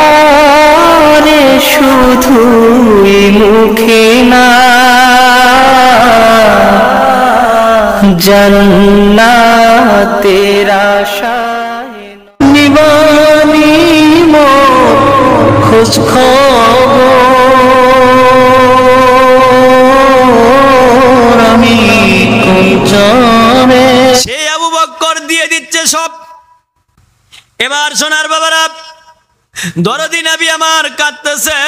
অন্তরে শুধুই মুখে না জান্নাতের আশায় নিবানি মোর খোঁজ খবর আমি কোন জানে। সে আবু বকর দিয়ে দিচ্ছে সব। এবার সোনার বাবারা, দরদি নবী আমার কাঁদতেছে।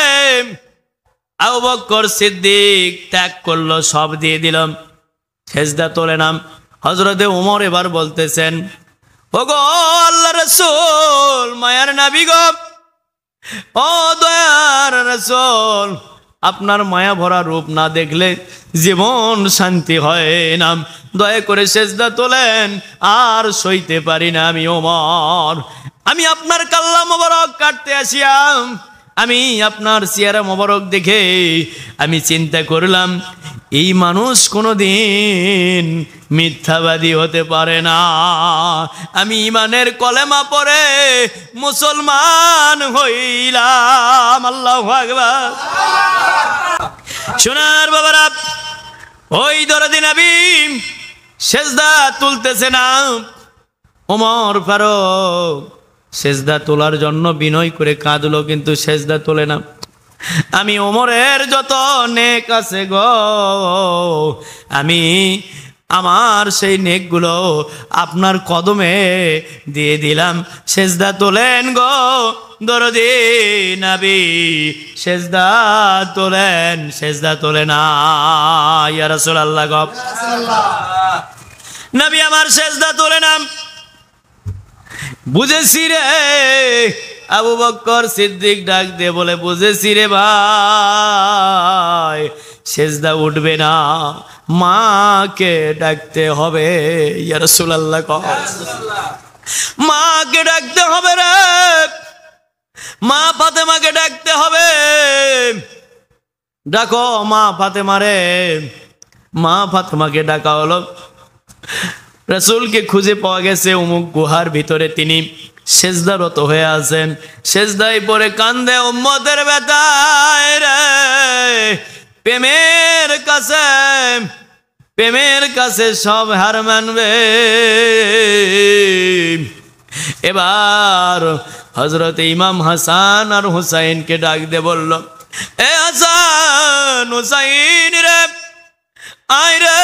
আবু বকর সিদ্দিক ত্যাগ করলো, সব দিয়ে দিলাম, সেজদা তোলে নাম। হযরতে ওমর এবার বলতেছেন, ওগো আল্লাহর রাসূল, মায়ার নবী গো, ও দয়ার রাসূল, আপনার মায়া ভরা রূপ না দেখলে জীবন শান্তি হয় না, দয়া করে সেজদা তোলেন, আর সইতে পারি না আমি ওমর। আমি আপনার কাল্লা মোবারক কাটতে আসিয়াম, আমি আপনার চেহারা মোবারক দেখে আমি চিন্তা করলাম, এই মানুষ কোনোদিন মিথ্যাবাদী হতে পারে না। আমি ইমানের কলেমা পড়ে মুসলমান হইলাম। আল্লাহু আকবার। সোনার বাবারা, ওই দরদি নবী সেজদা তুলতেছে না। ওমর ফারুক সেজদা তোলার জন্য বিনয় করে কাঁদলো, কিন্তু সেজদা তোলে না। আমি ওমরের যত নেক আছে গো, আমি আমার সেই নেকগুলো আপনার কদমে দিয়ে দিলাম, সেজদা তোলেন গো দরদি নবী, সেজদা তোলেন, সেজদা তোলে না। ইয়া রাসূলুল্লাহ গো, নবী আমার সেজদা তোলে না। বুঝেছি রে, আবু বকর সিদ্দিক ডাক দিয়ে বলে, বুঝেছি রে ভাই, সেজদা উঠবে না, মাকে ডাকতে হবে। ইয়া রাসূলুল্লাহ কও, মাকে ডাকতে হবে রে, মা ফাতেমাকে ডাকতে হবে। ডাকো মা ফাতেমা রে। মা ফাতেমাকে ডাকা হলো। রাসূলকে খুঁজে পাওয়া গেছে অমুক গুহার ভিতরে, তিনি সেজদারত হয়ে আছেন। সেজদায় পড়ে কান্দে উম্মতের ব্যথায় রে। প্রেমের কাছে সব হার মানবে। এবার হযরত ইমাম হাসান আর হুসাইনকে ডাক দিয়ে বলল, এ হাসান হুসাইন রে, আয় রে,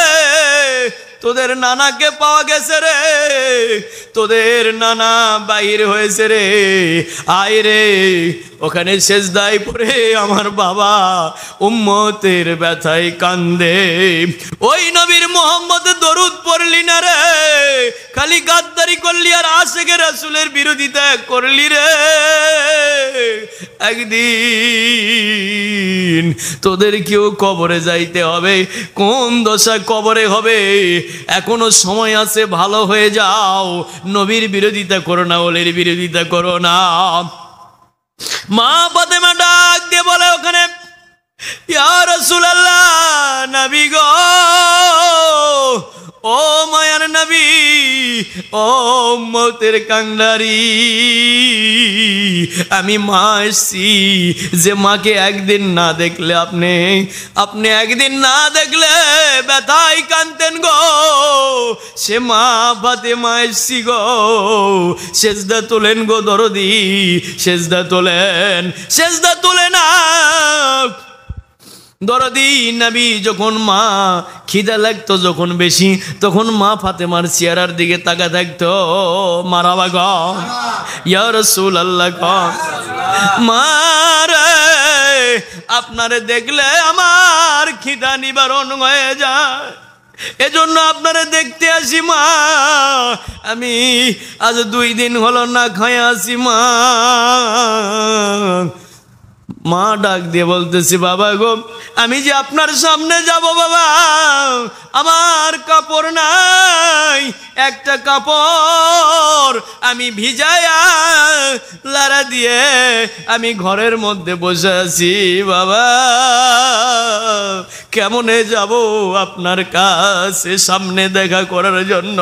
তোদের নানাকে পাওয়া গেছে রে, তোদের নানা বাইরে হয়েছে রে, আয় রে, ওখানে সেজদায় পড়ে আমার বাবা উম্মতের ব্যথায় কান্দে। ওই নবীর মুহাম্মদ দরুদ পড়লি না রে, খালি গাদ্দারি করলি আর আশিকে রাসূলের বিরোধিতা করলি রে। একদিন তোদের কেউ কবরে যাইতে হবে। কোন দশা কবরে হবে, এখনো সময় আছে, ভালো হয়ে যাও। নবীর বিরোধিতা করো না, ওলির বিরোধিতা করো না। মা ফাতেমা ডাক দিয়ে বলে ওখানে, ইয়া রাসূলুল্লাহ, নবী গো, ও মায়ার নবী, ও উম্মতের কাঙ্গারি, আমি মা এসছি, যে মাকে একদিন না দেখলে আপনি একদিন না দেখলে ব্যথায় কাঁদতেন গো, সে মা ফাতেমা এসছি গো। সেজদা তোলেন গো দরদি, সেজদা তোলেন, সেজদা তোলে না। দরদি নবী যখন মা খিদা লাগতো যখন বেশি, তখন মা ফাতেমার চেহারার দিকে তাকা থাকতো। মারহাবা গো, ইয়া রাসূলুল্লাহ গো, মা রে, আপনারে দেখলে আমার খিদা নিবারণ হয়ে যায়, এজন্য আপনারে দেখতে আসি মা। আমি আজ 2 দিন হলো না খায় আসি মা। মা ডাক দিয়ে বলতেছি, বাবা গো, আমি যে আপনার সামনে যাব বাবা, আমার কাপড় নাই, একটা কাপড় আমি ভিজায়া লারা দিয়ে আমি ঘরের মধ্যে বসে আছি বাবা। কেমনে যাব আপনার কাছে সামনে দেখা করার জন্য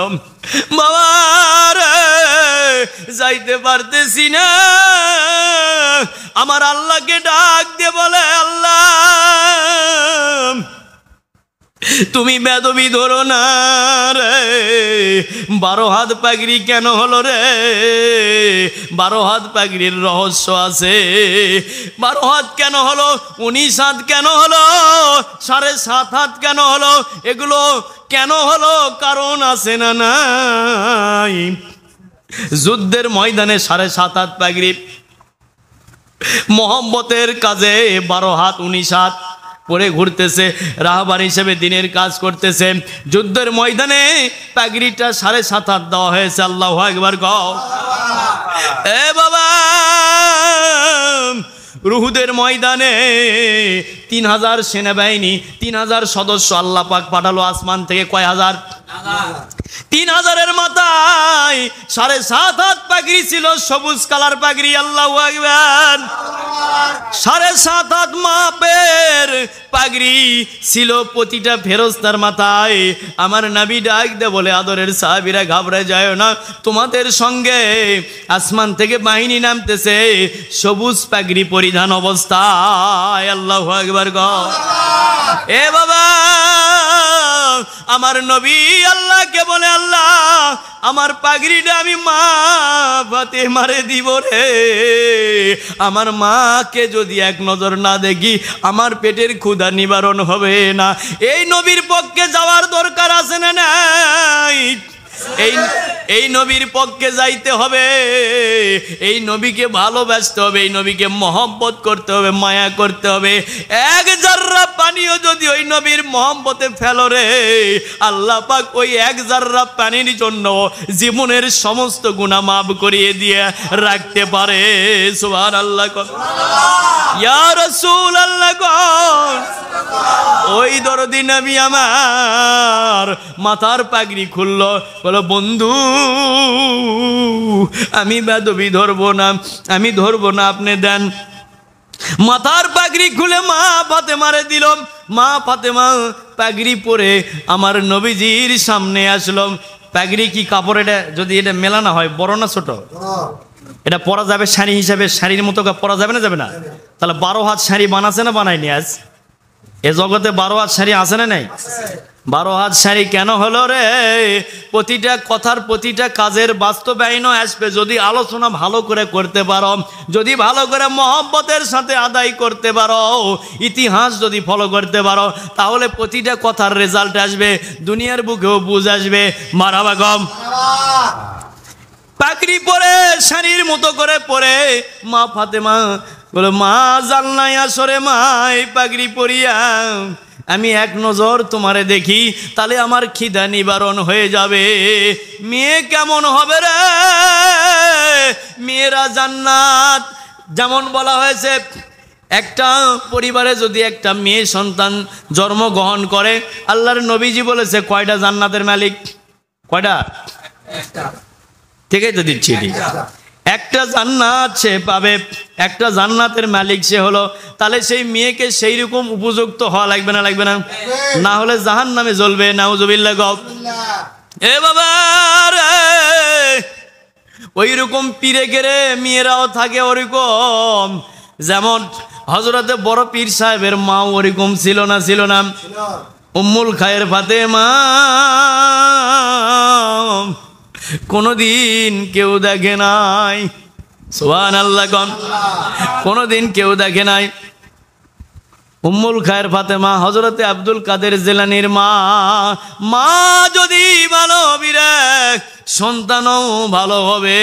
বাবা রে? যাইতে পারতেছি না। আমার আল্লাহকে ডাক দিয়ে বলে, আল্লাহ তুমি বেদবি ধরো না রে, 12 হাত পাগড়ি কেন হলো রে? 12 হাত পাগড়ির রহস্য আছে। 12 হাত কেন হলো, 19 হাত কেন হলো, 7.5 হাত কেন হলো, এগুলো কেন হলো কারণ আছে না নাই? যুদ্ধের ময়দানে 7.5 হাত পাগড়ি, মহব্বতের কাজে 12 হাত 19 হাত পরে ঘুরতেছে, রাহবার হিসেবে দিনের কাজ করতেছে। যুদ্ধের ময়দানে পাগড়িটা 7.5 হাত দেওয়া হয়েছে। আল্লাহু আকবার কও। এ বাবা, উহুদের ময়দানে 3000 সেনাবাহিনী, 3000 সদস্য আল্লাহ পাক পাঠালো আসমান থেকে। কয় হাজার? 3000-এর মাথায় 7.5 হাত পাগড়ি ছিল, সবুজ কালার পাগড়ি। আল্লাহু আকবার। 7.5 হাত মাপের পাগড়ি ছিল প্রতিটা ফেরেশতার মাথায়। আমার নবী ডাক দে বলে, আদরের সাহাবীরা ঘাবড়ে যায় না, তোমাদের সঙ্গে আসমান থেকে বাহিনী নামতেছে সবুজ পাগড়ি পরিধান অবস্থায়। আল্লাহু আকবার গো। এ বাবা, আমার নবী আল্লাহকে বলে, আল্লাহ আমার পাগড়িটা আমি মা ফাতেমারে দিব রে। আমার মাকে যদি এক নজর না দেখি আমার পেটের ক্ষুধা নিবারণ হবে না। এই নবীর পক্ষে যাওয়ার দরকার আছে না নাই? এই নবীর পক্ষে যাইতে হবে, এই নবীকে ভালোবাসতে হবে, এই নবীকে মহব্বত করতে হবে, মায়া করতে হবে। এক জাররা পানিও যদি ওই নবীর মহব্বতে ফেলো রে, আল্লাহ পাক ওই এক জাররা পানির জন্য জীবনের সমস্ত গুনাহ মাফ করিয়ে দিয়ে রাখতে পারে। সুবহানাল্লাহ। ইয়া রাসূলুল্লাহ। ওই দরদি নবী আমার মাথার পাগড়ি খুললো, বলো বন্ধু আমি বেদবি ধরবো না, আমি ধরবো না, আপনি দেন। মাথার পাগড়ি খুলে মা ফাতেমারে দিল। মা ফাতেমা পাগড়ি পরে আমার নবীজির সামনে আসলো। পাগড়ি কি কাপড়? এটা যদি এটা মেলানো হয়, বড় না ছোট? এটা পরা যাবে শাড়ি হিসাবে, শাড়ির মতো পরা যাবে না? যাবে না। তাহলে 12 হাত শাড়ি বানাচ্ছে না বানায়নি? আজ এ জগতে 12 হাত শাড়ি আছে না নাই? 12 হাত শাড়ি কেন হলো রে? প্রতিটা কথার, প্রতিটা কাজের বাস্তবায়ন আসবে যদি আলোচনা ভালো করে করতে পারো, যদি ভালো করে মহব্বতের সাথে আদায় করতে পারো, ইতিহাস যদি ফলো করতে পারো, তাহলে প্রতিটা কথার রেজাল্ট আসবে, দুনিয়ার বুকেও বুঝ আসবে। মারহাবা গম। পাগড়ি পরে শাড়ির মতো করে পরে মা ফাতেমা বলে, মা জানলাই আসরে মা এই পাগড়ি পরিয়া আমি এক নজর তোমারে দেখি, তাহলে আমার খিদা নিবারণ হয়ে যাবে। মেয়ে কেমন হবে রে? মেয়েরা জান্নাত। যেমন বলা হয়েছে, একটা পরিবারে যদি একটা মেয়ে সন্তান জন্মগ্রহণ করে, আল্লাহর নবীজি বলেছে কয়টা জান্নাতের মালিক? কয়টা? ঠিকই তো দিচ্ছি। একটা জান্নাত সে পাবে, একটা জান্নাতের মালিক সে হলো। তাহলে সেই মেয়েকে সেই রকম উপযুক্ত হওয়া লাগবে না? লাগবে না? না হলে জাহান্নামে জ্বলবে। নাউজুবিল্লাহ গো। এ বাবা রে, ওই রকম পীরে গেরে মেয়েরাও থাকে ওরকম। যেমন হযরতে বড় পীর সাহেবের মা ওরকম ছিল না? ছিল না? উম্মুল খায়ের ফাতেমা কোনদিন কেউ দেখে নাই। সুবহানাল্লাহ। কোনদিন কেউ দেখে নাই। উম্মুল খায়ের ফাতেমা হযরতে আব্দুল কাদের জিলানীর মা। মা যদি ভালো হবে, সন্তানও ভালো হবে,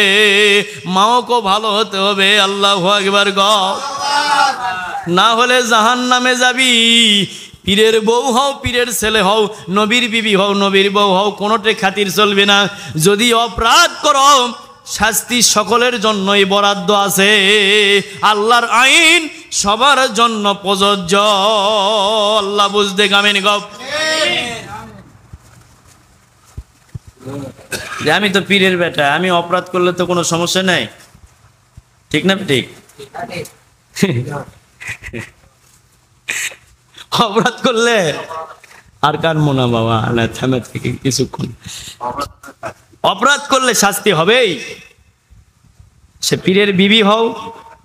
মাওকে ভালো হতে হবে। আল্লাহু আকবার গো। না হলে জাহান্নামে যাবি। পীরের বউ হও, পীরের ছেলে হও, নবীর বিবি হও, নবীর বউ হও, কোনোটে খাতির চলবে না। যদি অপরাধ করো, শাস্তি সকলের জন্যই বরাদ্দ আছে। আল্লাহর আইন সবার জন্য প্রযোজ্য। আল্লাহ বুঝতে কামেন গপ। আমি তো পীরের বেটা, আমি অপরাধ করলে তো কোনো সমস্যা নাই। ঠিক না? ঠিক। অপরাধ করলে আর কার মোনা বাবা না থামে থেকে কিছুক্ষণ। অপরাধ করলে শাস্তি হবেই। সে পীরের বিবি হও,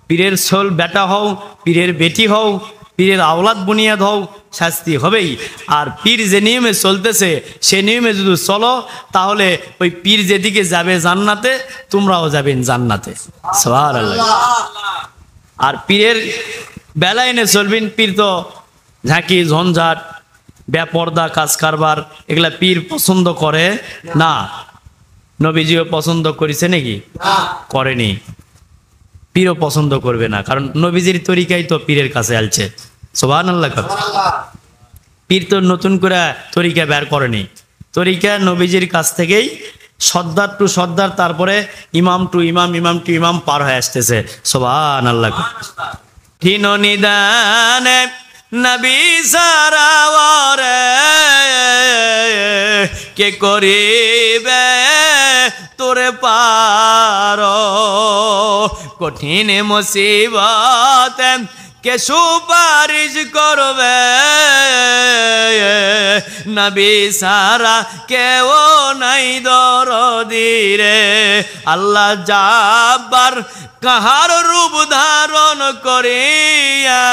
পীরের সোল বেটা হও, পীরের বেটি হও, পীরের আওলাদ বুনিয়াদ হও, শাস্তি হবেই। আর পীর যে নিয়মে চলতেছে সে নিয়মে যদি চলো তাহলে ওই পীর যেদিকে যাবে জান্নাতে, তোমরাও যাবেন জান্নাতে। সুবহানাল্লাহ। আর পীরের বেলা এনে চলবেন, পীর তো ঝাঁকি ঝঞ্ঝাট বেপর্দা কাজ কারবার এগুলা পীর পছন্দ করে না। নবীজিও পছন্দ করেছে নাকি? করেনি। পীরও পছন্দ করবে না, কারণ নবীজির তরিকাই তো পীরের কাছে আলছে। সুবহানাল্লাহ। পীর তো নতুন করে তরিকা বের করেনি, তরিকা নবীজির কাছ থেকেই সর্দার টু সর্দার, তারপরে ইমাম টু ইমাম, ইমাম টু ইমাম পার হয়ে আসতেছে। সুবহানাল্লাহ। হীন নিদানে নবী সারাওয়ারে কে করিবে তোরে পার, কঠিন মুসিবত কে সুপারিশ করবে, নবী সারা কেউ নাই দরদি রে। আল্লাহ জাব্বার কাহার রূপ ধারণ করিয়া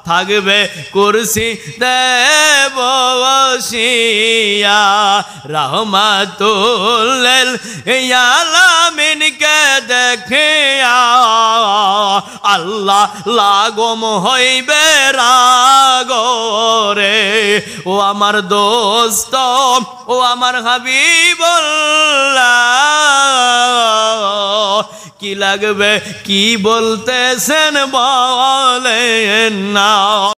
থাকবে কুরসি দেব বসিয়া, রহমাতুল আলামিনকে দেখিয়া আল্লাহ লাগম হইবে রাগরে। ও আমার দোস্ত, ও আমার হাবিবুল্লাহ, কি লাগবে কি বলতেছেন বলেন না।